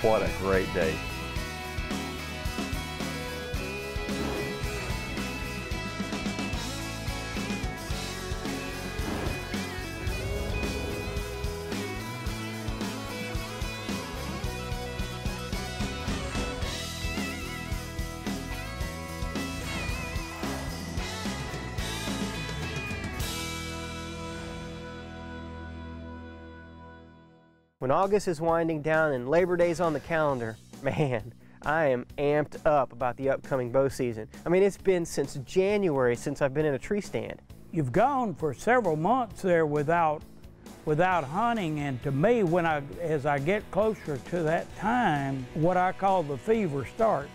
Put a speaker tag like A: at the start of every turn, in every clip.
A: What a great day.
B: When August is winding down and Labor Day's on the calendar, man, I am amped up about the upcoming bow season. I mean, it's been since January since I've been in a tree stand.
C: You've gone for several months there without hunting, and to me, as I get closer to that time, what I call the fever starts.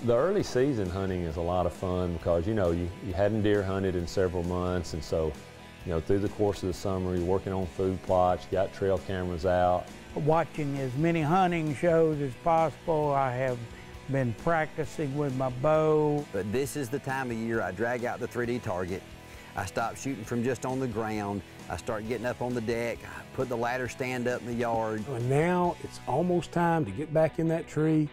D: The early season hunting is a lot of fun because, you know, you hadn't deer hunted in several months, and so, you know, through the course of the summer, you're working on food plots, you got trail cameras out.
C: Watching as many hunting shows as possible. I have been practicing with my bow.
E: But this is the time of year I drag out the 3D target. I stop shooting from just on the ground. I start getting up on the deck, put the ladder stand up in the yard.
F: And now it's almost time to get back in that tree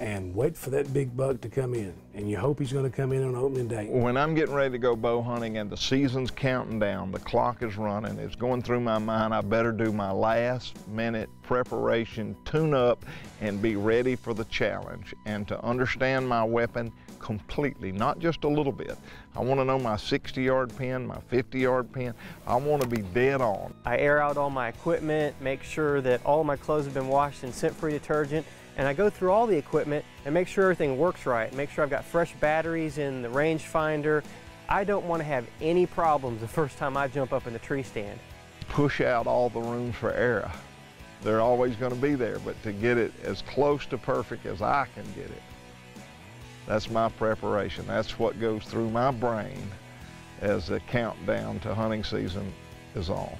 F: and wait for that big buck to come in. And you hope he's going to come in on opening day.
A: When I'm getting ready to go bow hunting and the season's counting down, the clock is running, it's going through my mind, I better do my last minute preparation, tune up, and be ready for the challenge, and to understand my weapon completely, not just a little bit. I want to know my 60-yard pin, my 50-yard pin. I want to be dead on.
B: I air out all my equipment, make sure that all my clothes have been washed in scent-free detergent, and I go through all the equipment and make sure everything works right, make sure I've got fresh batteries in the rangefinder. I don't want to have any problems the first time I jump up in the tree stand.
A: Push out all the rooms for error. They're always going to be there, but to get it as close to perfect as I can get it, that's my preparation. That's what goes through my brain as the countdown to hunting season is on.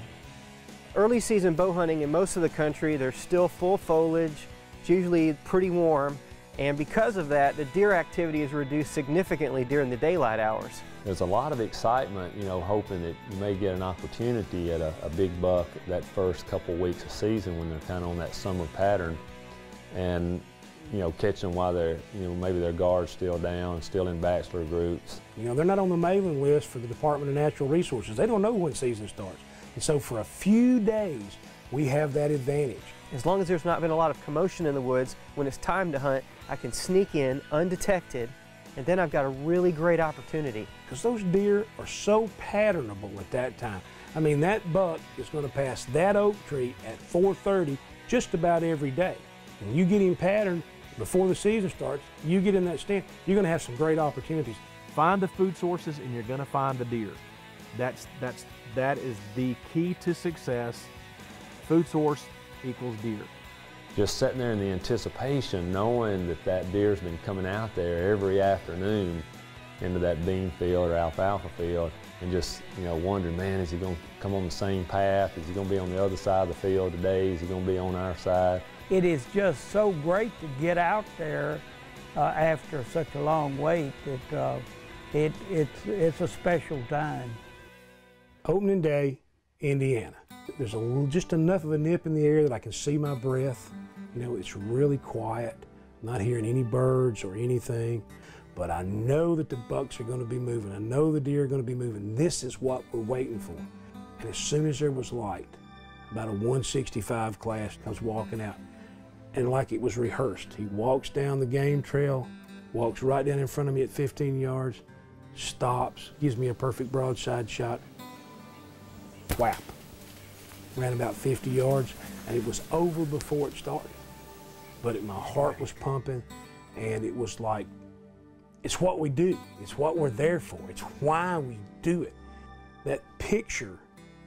B: Early season bow hunting in most of the country, there's still full foliage. It's usually pretty warm, and because of that, the deer activity is reduced significantly during the daylight hours.
D: There's a lot of excitement, you know, hoping that you may get an opportunity at a big buck that first couple weeks of season when they're kind of on that summer pattern, and, you know, catch them while they're, you know, maybe their guard's still down, still in bachelor groups.
F: You know, they're not on the mailing list for the Department of Natural Resources. They don't know when season starts. And so for a few days, we have that advantage.
B: As long as there's not been a lot of commotion in the woods, when it's time to hunt, I can sneak in undetected, and then I've got a really great opportunity.
F: Because those deer are so patternable at that time. I mean, that buck is going to pass that oak tree at 4:30 just about every day. When you get him patterned before the season starts, you get in that stand, you're going to have some great opportunities.
G: Find the food sources and you're going to find the deer. That is the key to success. Food source equals deer.
D: Just sitting there in the anticipation, knowing that that deer's been coming out there every afternoon into that bean field or alfalfa field, and just, you know, wondering, man, is he going to come on the same path? Is he going to be on the other side of the field today? Is he going to be on our side?
C: It is just so great to get out there after such a long wait that it's a special time.
F: Opening day, Indiana. There's just enough of a nip in the air that I can see my breath. You know, it's really quiet. I'm not hearing any birds or anything, but I know that the bucks are going to be moving. I know the deer are going to be moving. This is what we're waiting for. And as soon as there was light, about a 165 class comes walking out, and like it was rehearsed. He walks down the game trail, walks right down in front of me at 15 yards, stops, gives me a perfect broadside shot, whap. Ran about 50 yards, and it was over before it started. But my heart was pumping, and it was like, it's what we do. It's what we're there for. It's why we do it. That picture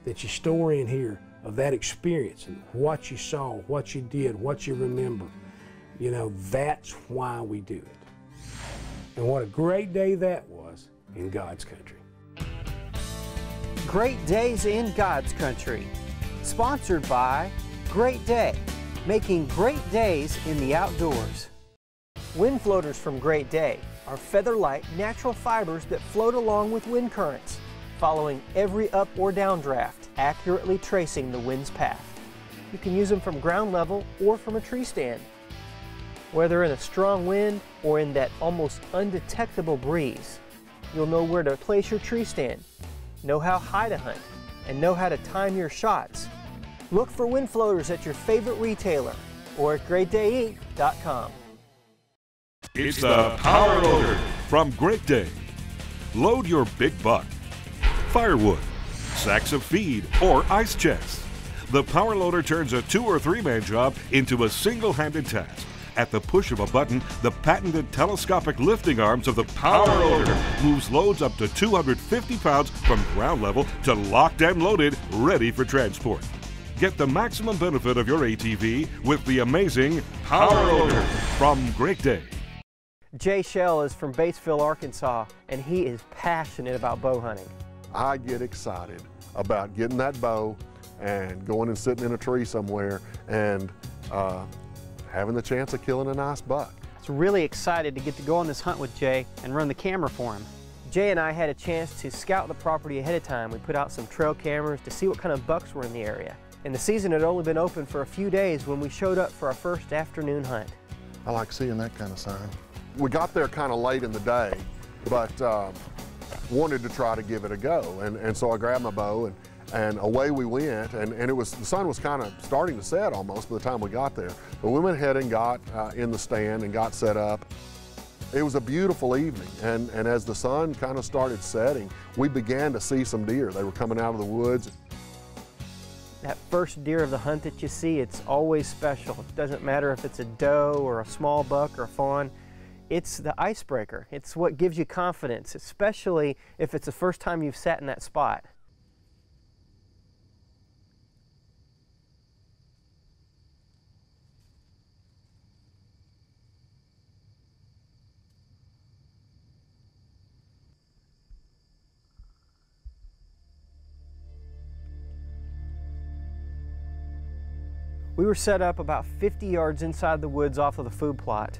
F: that you store in here of that experience and what you saw, what you did, what you remember, you know, that's why we do it. And what a great day that was in God's country.
B: Great Days in God's Country. Sponsored by Great Day, making great days in the outdoors. Wind floaters from Great Day are feather-light natural fibers that float along with wind currents, following every up or down draft, accurately tracing the wind's path. You can use them from ground level or from a tree stand. Whether in a strong wind or in that almost undetectable breeze, you'll know where to place your tree stand, know how high to hunt, and know how to time your shots. Look for wind floaters at your favorite retailer or at greatdayeat.com.
H: It's the Power Loader from Great Day. Load your big buck, firewood, sacks of feed, or ice chests. The Power Loader turns a 2- or 3-man job into a single-handed task. At the push of a button, the patented telescopic lifting arms of the Power Loader moves loads up to 250 pounds from ground level to locked and loaded, ready for transport. Get the maximum benefit of your ATV with the amazing Power Loader from Great Day.
B: Jay Shell is from Batesville, Arkansas, and he is passionate about bow hunting.
I: I get excited about getting that bow and going and sitting in a tree somewhere and having the chance of killing a nice buck.
B: I was really excited to get to go on this hunt with Jay and run the camera for him. Jay and I had a chance to scout the property ahead of time. We put out some trail cameras to see what kind of bucks were in the area. And the season had only been open for a few days when we showed up for our first afternoon hunt.
A: I like seeing that kind of sign.
I: We got there kind of late in the day, but wanted to try to give it a go. And so I grabbed my bow and away we went. And the sun was kind of starting to set almost by the time we got there. But we went ahead and got in the stand and got set up. It was a beautiful evening. And as the sun kind of started setting, we began to see some deer. They were coming out of the woods.
B: That first deer of the hunt that you see, it's always special. It doesn't matter if it's a doe or a small buck or a fawn. It's the icebreaker. It's what gives you confidence, especially if it's the first time you've sat in that spot. We were set up about 50 yards inside the woods off of the food plot.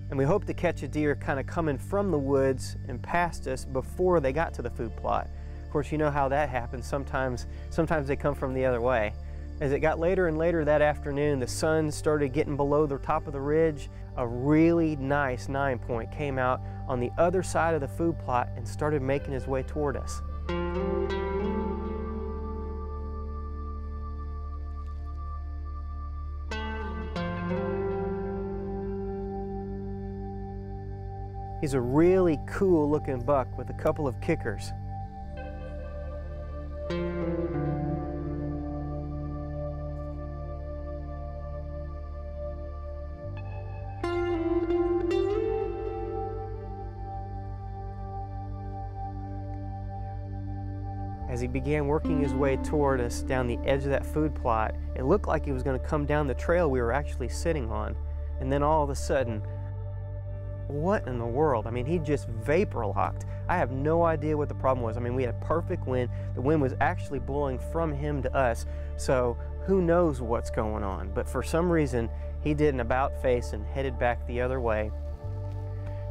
B: And we hoped to catch a deer kind of coming from the woods and past us before they got to the food plot. Of course, you know how that happens. Sometimes they come from the other way. As it got later and later that afternoon, the sun started getting below the top of the ridge. A really nice 9-point came out on the other side of the food plot and started making his way toward us. He's a really cool looking buck with a couple of kickers. As he began working his way toward us down the edge of that food plot, it looked like he was going to come down the trail we were actually sitting on. And then all of a sudden, what in the world? I mean, he just vapor locked. I have no idea what the problem was. I mean, we had a perfect wind. The wind was actually blowing from him to us, so who knows what's going on. But for some reason, he did an about face and headed back the other way.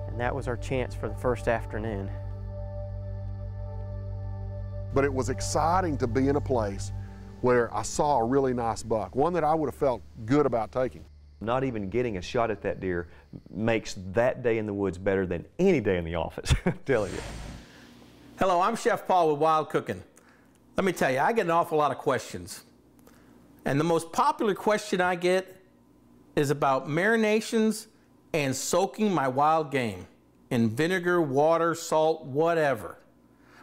B: And that was our chance for the first afternoon.
I: But it was exciting to be in a place where I saw a really nice buck, one that I would have felt good about taking.
J: Not even getting a shot at that deer makes that day in the woods better than any day in the office, I'm telling you.
K: Hello, I'm Chef Paul with Wild Cooking. Let me tell you, I get an awful lot of questions. And the most popular question I get is about marinations and soaking my wild game in vinegar, water, salt, whatever.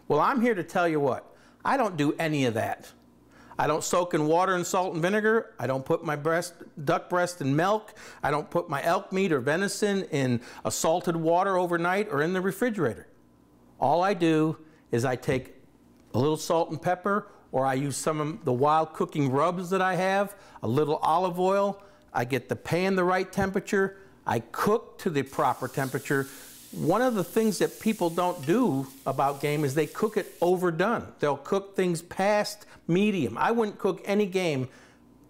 K: Well, I'm here to tell you what, I don't do any of that. I don't soak in water and salt and vinegar. I don't put my duck breast in milk. I don't put my elk meat or venison in a salted water overnight or in the refrigerator. All I do is I take a little salt and pepper, or I use some of the wild cooking rubs that I have, a little olive oil. I get the pan the right temperature. I cook to the proper temperature. One of the things that people don't do about game is they cook it overdone. They'll cook things past medium. I wouldn't cook any game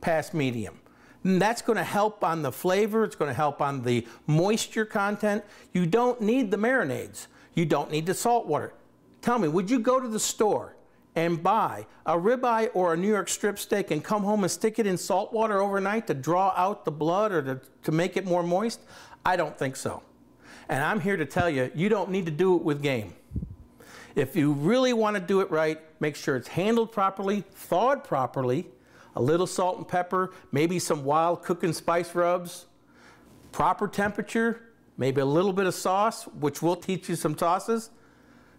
K: past medium. And that's going to help on the flavor. It's going to help on the moisture content. You don't need the marinades. You don't need the salt water. Tell me, would you go to the store and buy a ribeye or a New York strip steak and come home and stick it in salt water overnight to draw out the blood or to make it more moist? I don't think so. And I'm here to tell you, you don't need to do it with game. If you really want to do it right, make sure it's handled properly, thawed properly, a little salt and pepper, maybe some wild cooking spice rubs, proper temperature, maybe a little bit of sauce, which we'll teach you some sauces.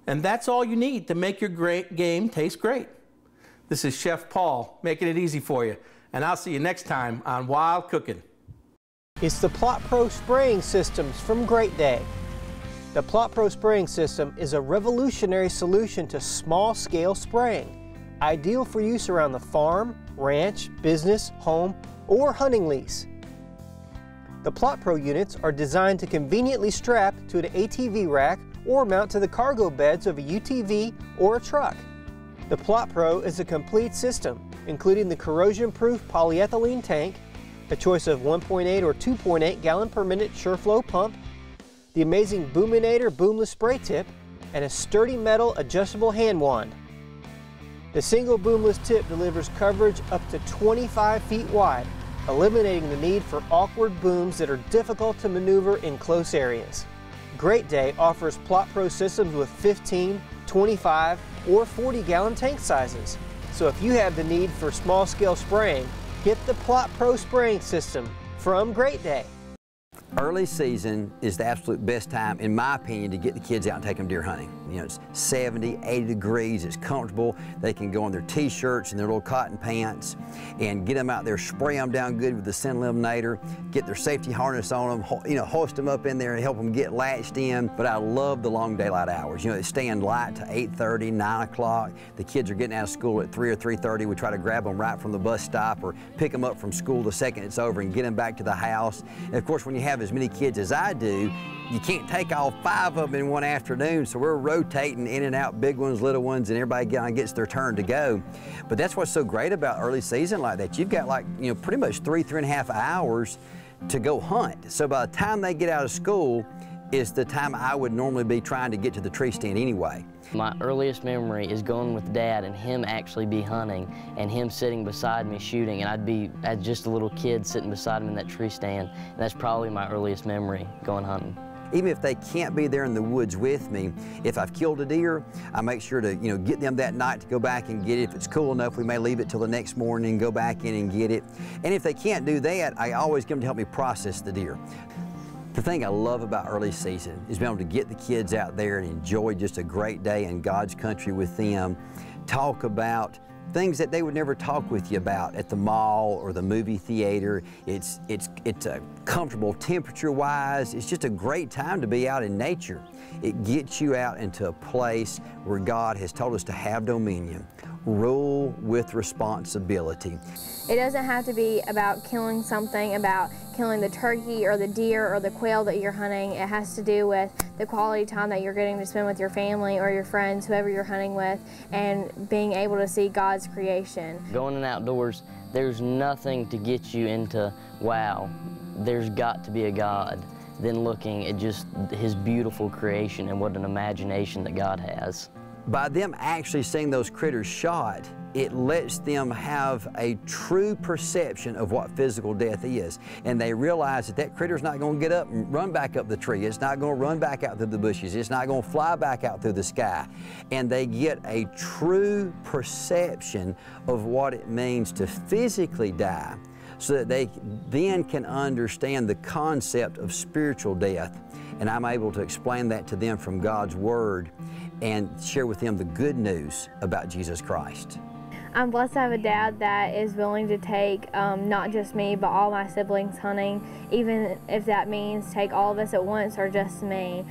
K: And that's all you need to make your great game taste great. This is Chef Paul making it easy for you. And I'll see you next time on Wild Cooking.
B: It's the Plot Pro spraying systems from Great Day. The Plot Pro spraying system is a revolutionary solution to small-scale spraying, ideal for use around the farm, ranch, business, home, or hunting lease. The Plot Pro units are designed to conveniently strap to an ATV rack or mount to the cargo beds of a UTV or a truck. The Plot Pro is a complete system, including the corrosion-proof polyethylene tank, a choice of 1.8 or 2.8 gallon per minute SureFlow pump, the amazing Boominator boomless spray tip, and a sturdy metal adjustable hand wand. The single boomless tip delivers coverage up to 25 feet wide, eliminating the need for awkward booms that are difficult to maneuver in close areas. Great Day offers Plot Pro systems with 15, 25, or 40 gallon tank sizes. So if you have the need for small scale spraying, get the Plot Pro spraying system from Great Day.
E: Early season is the absolute best time, in my opinion, to get the kids out and take them deer hunting. You know, it's 70, 80 degrees, it's comfortable. They can go in their t-shirts and their little cotton pants and get them out there, spray them down good with the scent eliminator, get their safety harness on them, you know, hoist them up in there and help them get latched in. But I love the long daylight hours. You know, it's staying light to 8:30, 9 o'clock. The kids are getting out of school at 3 or 3:30. We try to grab them right from the bus stop or pick them up from school the second it's over and get them back to the house. And of course, when you have as many kids as I do, you can't take all 5 of them in one afternoon, so we're rotating in and out, big ones, little ones, and everybody gets their turn to go. But that's what's so great about early season like that. You've got, like, you know, pretty much 3.5 hours to go hunt. So by the time they get out of school is the time I would normally be trying to get to the tree stand anyway.
L: My earliest memory is going with Dad and him actually be hunting and him sitting beside me shooting, and I'd be as just a little kid sitting beside him in that tree stand, and that's probably my earliest memory going hunting.
E: Even if they can't be there in the woods with me, if I've killed a deer, I make sure to, you know, get them that night to go back and get it. If it's cool enough, we may leave it till the next morning and go back in and get it. And if they can't do that, I always get them to help me process the deer. The thing I love about early season is being able to get the kids out there and enjoy just a great day in God's country with them, talk about things that they would never talk with you about at the mall or the movie theater. It's comfortable temperature-wise. It's just a great time to be out in nature. It gets you out into a place where God has told us to have dominion. Rule with responsibility.
M: It doesn't have to be about killing something, about killing the turkey or the deer or the quail that you're hunting. It has to do with the quality time that you're getting to spend with your family or your friends, whoever you're hunting with, and being able to see God's creation.
L: Going in outdoors, there's nothing to get you into, wow, there's got to be a God, than looking at just His beautiful creation and what an imagination that God has.
E: By them actually seeing those critters shot, it lets them have a true perception of what physical death is. And they realize that that critter's not going to get up and run back up the tree. It's not going to run back out through the bushes. It's not going to fly back out through the sky. And they get a true perception of what it means to physically die, so that they then can understand the concept of spiritual death. And I'm able to explain that to them from God's Word and share with them the good news about Jesus Christ.
M: I'm blessed to have a dad that is willing to take not just me, but all my siblings hunting, even if that means take all of us at once or just me,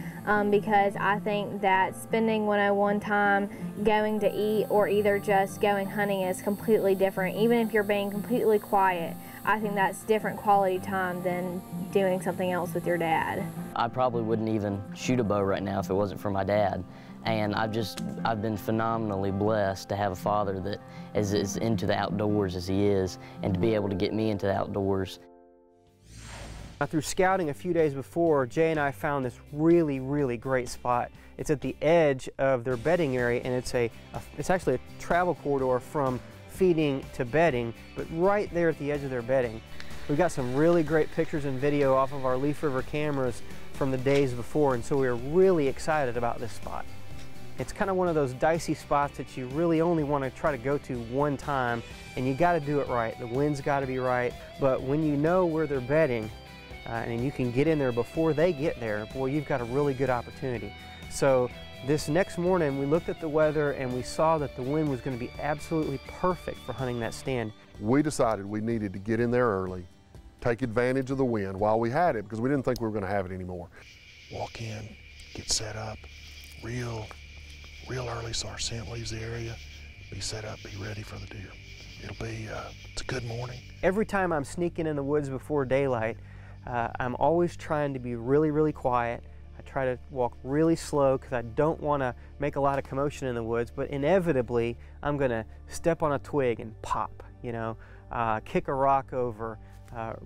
M: because I think that spending one-on-one time going to eat or either just going hunting is completely different. Even if you're being completely quiet, I think that's different quality time than doing something else with your dad.
L: I probably wouldn't even shoot a bow right now if it wasn't for my dad. And I've been phenomenally blessed to have a father that is as into the outdoors as he is, and to be able to get me into the outdoors.
B: Through scouting a few days before, Jay and I found this really, really great spot. It's at the edge of their bedding area, and it's actually a travel corridor from feeding to bedding, but right there at the edge of their bedding. We got some really great pictures and video off of our Leaf River cameras from the days before, and so we were really excited about this spot. It's kind of one of those dicey spots that you really only want to try to go to one time, and you got to do it right. The wind's got to be right, but when you know where they're bedding, and you can get in there before they get there, boy, you've got a really good opportunity. So this next morning, we looked at the weather and we saw that the wind was going to be absolutely perfect for hunting that stand.
I: We decided we needed to get in there early, take advantage of the wind while we had it, because we didn't think we were going to have it anymore.
N: Walk in, get set up real early so our scent leaves the area, be set up, be ready for the deer. It's a good morning.
B: Every time I'm sneaking in the woods before daylight, I'm always trying to be really, really quiet. I try to walk really slow because I don't want to make a lot of commotion in the woods, but inevitably I'm going to step on a twig and pop, you know, kick a rock over,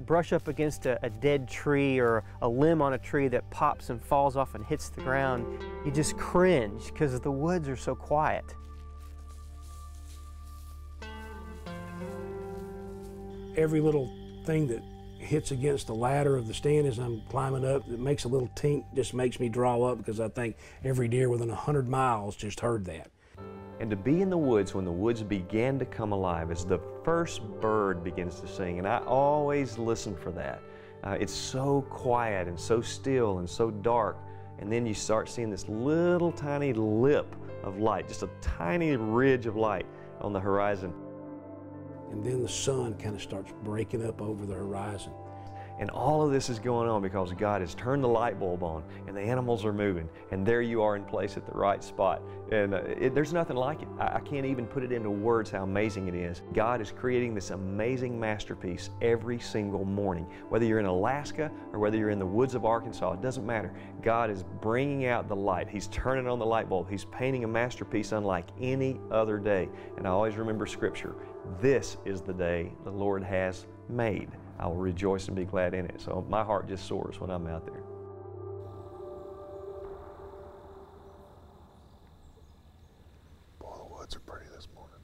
B: brush up against a dead tree or a limb on a tree that pops and falls off and hits the ground. You just cringe because the woods are so quiet.
F: Every little thing that hits against the ladder of the stand as I'm climbing up, it makes a little tink, just makes me draw up, because I think every deer within 100 miles just heard that.
J: And to be in the woods when the woods began to come alive, as the first bird begins to sing, and I always listen for that. It's so quiet and so still and so dark, and then you start seeing this little tiny lip of light, just a tiny ridge of light on the horizon.
F: And then the sun kind of starts breaking up over the horizon.
J: And all of this is going on because God has turned the light bulb on and the animals are moving, and there you are in place at the right spot. And there's nothing like it. I can't even put it into words how amazing it is. God is creating this amazing masterpiece every single morning. Whether you're in Alaska or whether you're in the woods of Arkansas, it doesn't matter. God is bringing out the light. He's turning on the light bulb. He's painting a masterpiece unlike any other day. And I always remember Scripture. This is the day the Lord has made. I will rejoice and be glad in it. So my heart just soars when I'm out there.
N: Boy, the woods are pretty this morning.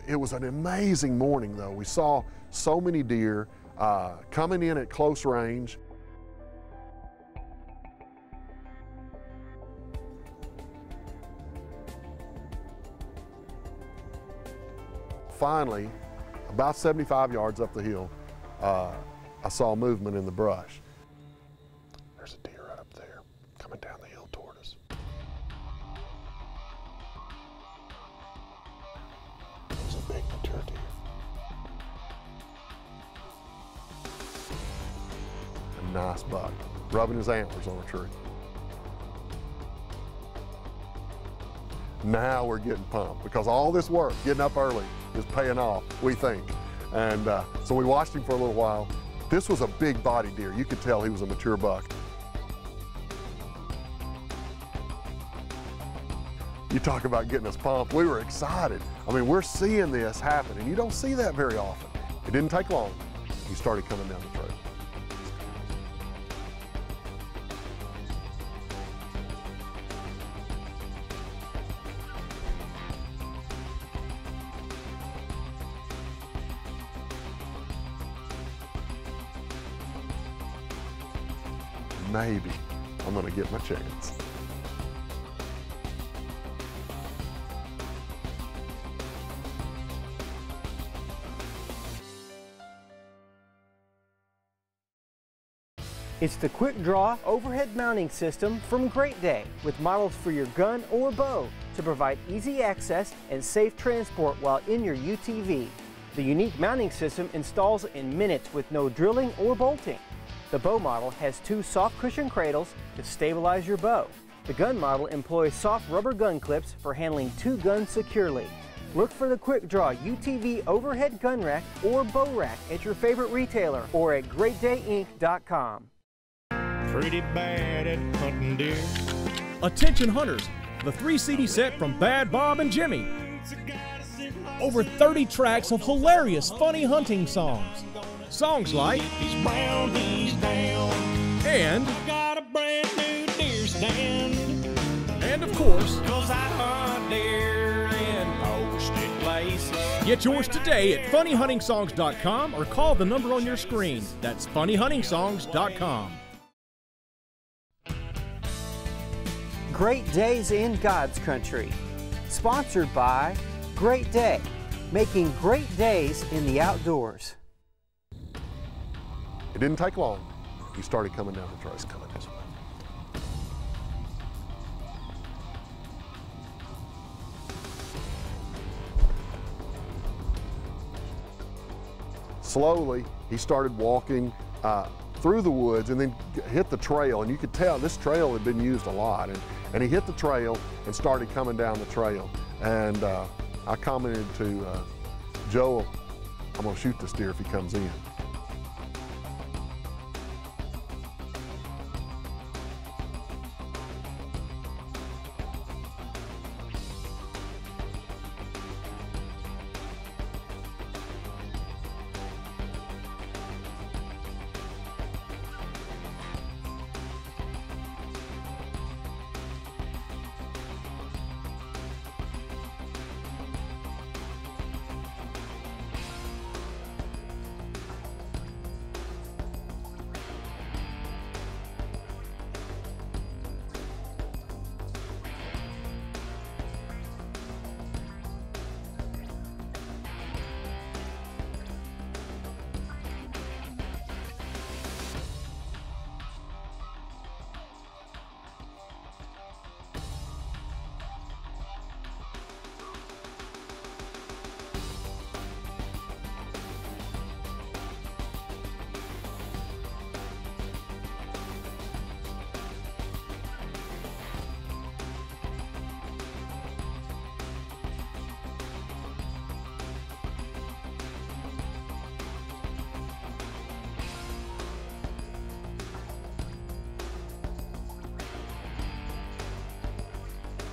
I: It was an amazing morning, though. We saw so many deer coming in at close range. Finally, about 75 yards up the hill, I saw movement in the brush.
N: There's a deer right up there, coming down the hill toward us. There's a big mature deer.
I: A nice buck, rubbing his antlers on a tree. Now we're getting pumped because all this work, getting up early, is paying off, we think. And so we watched him for a little while. This was a big body deer. You could tell he was a mature buck. You talk about getting us pumped. We were excited. I mean, we're seeing this happen, and you don't see that very often. It didn't take long. He started coming down the trail. Maybe I'm gonna get my chance.
B: It's the Quick Draw overhead mounting system from Great Day, with models for your gun or bow to provide easy access and safe transport while in your UTV. The unique mounting system installs in minutes with no drilling or bolting. The bow model has 2 soft cushion cradles to stabilize your bow. The gun model employs soft rubber gun clips for handling 2 guns securely. Look for the Quick Draw UTV overhead gun rack or bow rack at your favorite retailer or at greatdayinc.com.
O: Pretty bad at hunting deer. Attention hunters, the 3-CD set from Bad Bob and Jimmy. Over 30 tracks of hilarious, funny hunting songs. Songs like
P: He's brown, he's down.
O: And
P: Got a brand new deer stand.
O: And of course,
P: 'Cause I hunt deer in posted places.
O: get yours today at funnyhuntingsongs.com or call the number on your screen. That's funnyhuntingsongs.com.
B: Great Days in God's Country, sponsored by Great Day, making great days in the outdoors.
I: It didn't take long. He started coming down the trail. Coming this way. Slowly, he started walking through the woods and then hit the trail, and you could tell this trail had been used a lot. And he hit the trail and started coming down the trail. And I commented to Joel, I'm gonna shoot this deer if he comes in.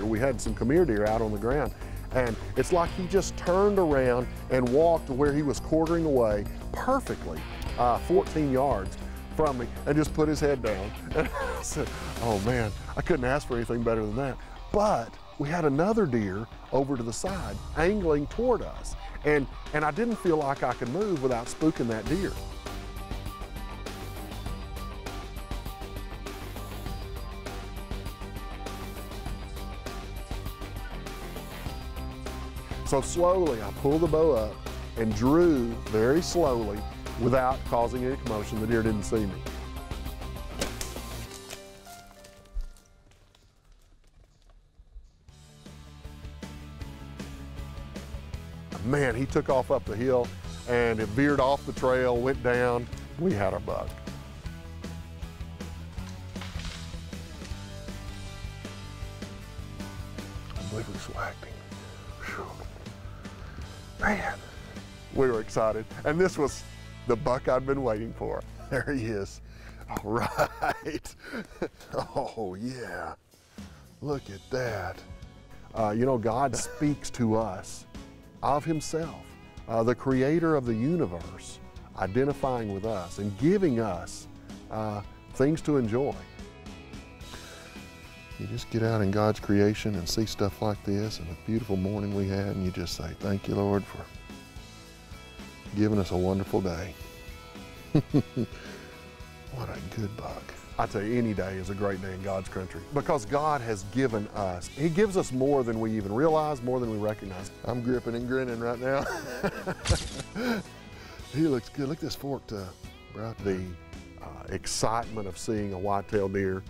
I: We had some come here deer out on the ground, and it's like he just turned around and walked to where he was quartering away perfectly, 14 yards from me, and just put his head down. And I said, oh man, I couldn't ask for anything better than that. But we had another deer over to the side angling toward us, and I didn't feel like I could move without spooking that deer. So slowly, I pulled the bow up and drew very slowly without causing any commotion. The deer didn't see me. Man, he took off up the hill and it veered off the trail, went down. We had our buck. Completely swagged him. Man, we were excited. And this was the buck I'd been waiting for. There he is. All right. Oh, yeah. Look at that. You know, God speaks to us of himself, the creator of the universe, identifying with us and giving us things to enjoy. You just get out in God's creation and see stuff like this and the beautiful morning we had, and you just say, thank you, Lord, for giving us a wonderful day. What a good buck. I tell you, any day is a great day in God's country because God has given us. He gives us more than we even realize, more than we recognize. I'm gripping and grinning right now. He looks good. Look at this forked brow. The excitement of seeing a whitetail deer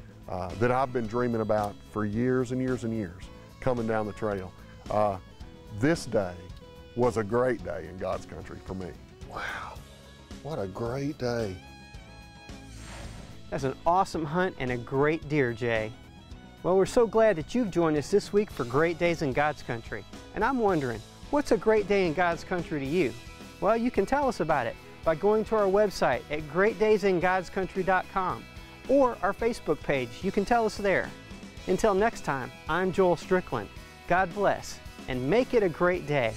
I: that I've been dreaming about for years and years and years coming down the trail. This day was a great day in God's country for me. Wow, what a great day.
B: That's an awesome hunt and a great deer, Jay. Well, we're so glad that you've joined us this week for Great Days in God's Country. And I'm wondering, what's a great day in God's country to you? Well, you can tell us about it by going to our website at greatdaysingodscountry.com or our Facebook page. You can tell us there. Until next time, I'm Joel Strickland. God bless, and make it a great day.